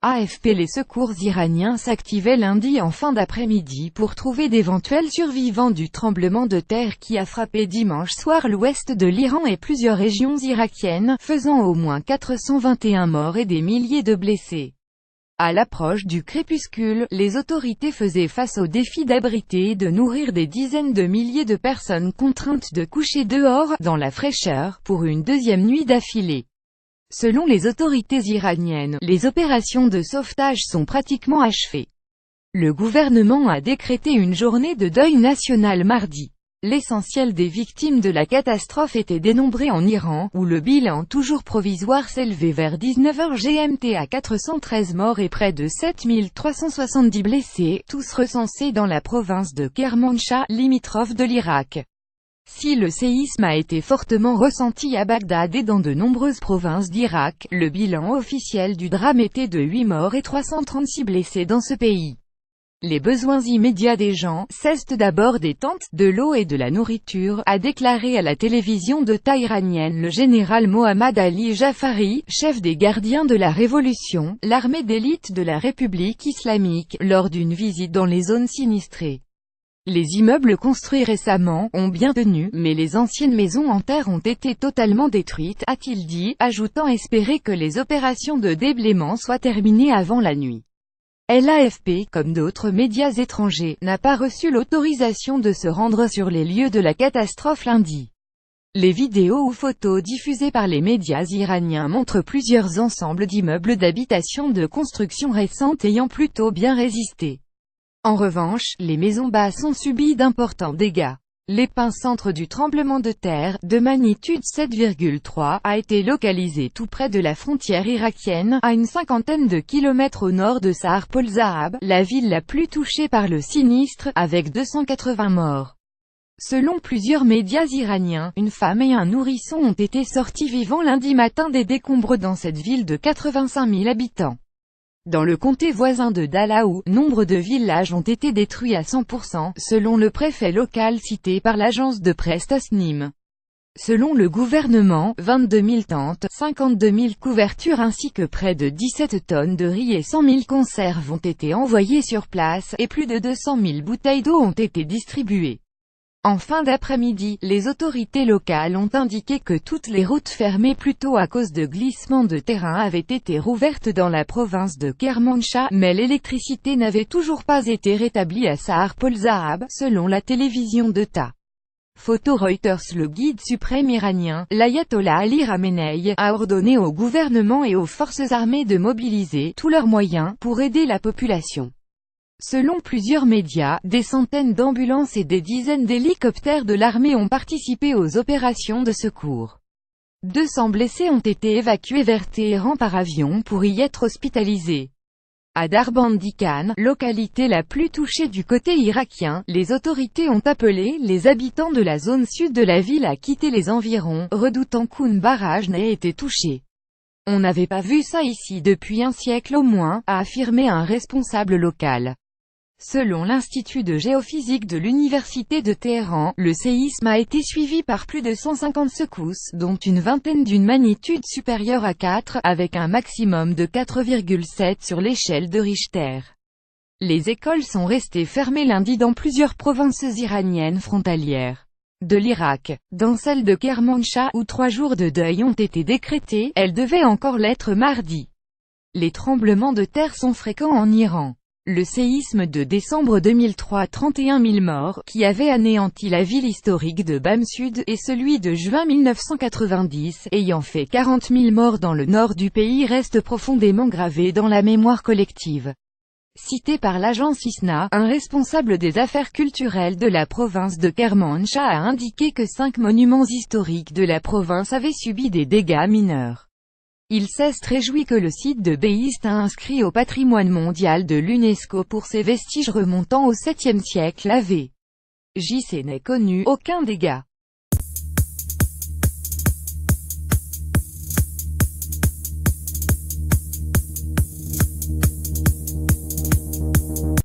AFP. Les secours iraniens s'activaient lundi en fin d'après-midi pour trouver d'éventuels survivants du tremblement de terre qui a frappé dimanche soir l'ouest de l'Iran et plusieurs régions irakiennes, faisant au moins 421 morts et des milliers de blessés. À l'approche du crépuscule, les autorités faisaient face au défi d'abriter et de nourrir des dizaines de milliers de personnes contraintes de coucher dehors, dans la fraîcheur, pour une deuxième nuit d'affilée. Selon les autorités iraniennes, les opérations de sauvetage sont pratiquement achevées. Le gouvernement a décrété une journée de deuil national mardi. L'essentiel des victimes de la catastrophe était dénombré en Iran, où le bilan toujours provisoire s'élevait vers 19h GMT à 413 morts et près de 7370 blessés, tous recensés dans la province de Kermanshah, limitrophe de l'Irak. Si le séisme a été fortement ressenti à Bagdad et dans de nombreuses provinces d'Irak, le bilan officiel du drame était de 8 morts et 336 blessés dans ce pays. Les besoins immédiats des gens cessent d'abord des tentes, de l'eau et de la nourriture, a déclaré à la télévision d'État iranienne le général Mohammad Ali Jafari, chef des gardiens de la Révolution, l'armée d'élite de la République islamique, lors d'une visite dans les zones sinistrées. Les immeubles construits récemment ont bien tenu, mais les anciennes maisons en terre ont été totalement détruites, a-t-il dit, ajoutant espérer que les opérations de déblaiement soient terminées avant la nuit. L'AFP, comme d'autres médias étrangers, n'a pas reçu l'autorisation de se rendre sur les lieux de la catastrophe lundi. Les vidéos ou photos diffusées par les médias iraniens montrent plusieurs ensembles d'immeubles d'habitation de construction récente ayant plutôt bien résisté. En revanche, les maisons basses ont subi d'importants dégâts. L'épicentre du tremblement de terre, de magnitude 7,3, a été localisé tout près de la frontière irakienne, à une cinquantaine de kilomètres au nord de Sahar Polzahab, la ville la plus touchée par le sinistre, avec 280 morts. Selon plusieurs médias iraniens, une femme et un nourrisson ont été sortis vivants lundi matin des décombres dans cette ville de 85 000 habitants. Dans le comté voisin de Dalaou, nombre de villages ont été détruits à 100%, selon le préfet local cité par l'agence de presse Tasnim. Selon le gouvernement, 22 000 tentes, 52 000 couvertures ainsi que près de 17 tonnes de riz et 100 000 conserves ont été envoyées sur place, et plus de 200 000 bouteilles d'eau ont été distribuées. En fin d'après-midi, les autorités locales ont indiqué que toutes les routes fermées plus tôt à cause de glissements de terrain avaient été rouvertes dans la province de Kermanshah, mais l'électricité n'avait toujours pas été rétablie à Sahar Polzahab, selon la télévision d'État. Photo Reuters. Le guide suprême iranien, l'ayatollah Ali Khamenei, a ordonné au gouvernement et aux forces armées de mobiliser tous leurs moyens pour aider la population. Selon plusieurs médias, des centaines d'ambulances et des dizaines d'hélicoptères de l'armée ont participé aux opérations de secours. 200 blessés ont été évacués vers Téhéran par avion pour y être hospitalisés. À Darbandikan, localité la plus touchée du côté irakien, les autorités ont appelé les habitants de la zone sud de la ville à quitter les environs, redoutant qu'un barrage n'ait été touché. On n'avait pas vu ça ici depuis un siècle au moins, a affirmé un responsable local. Selon l'Institut de géophysique de l'Université de Téhéran, le séisme a été suivi par plus de 150 secousses, dont une vingtaine d'une magnitude supérieure à 4, avec un maximum de 4,7 sur l'échelle de Richter. Les écoles sont restées fermées lundi dans plusieurs provinces iraniennes frontalières de l'Irak. Dans celle de Kermanshah, où 3 jours de deuil ont été décrétés, elles devaient encore l'être mardi. Les tremblements de terre sont fréquents en Iran. Le séisme de décembre 2003 31 000 morts, qui avait anéanti la ville historique de Bamsud, et celui de juin 1990, ayant fait 40 000 morts dans le nord du pays restent profondément gravés dans la mémoire collective. Cité par l'agence ISNA, un responsable des affaires culturelles de la province de Kermanshah a indiqué que 5 monuments historiques de la province avaient subi des dégâts mineurs. Il s'est réjoui que le site de Beïst a inscrit au patrimoine mondial de l'UNESCO pour ses vestiges remontant au 7e siècle av. JC n'est connu aucun dégât.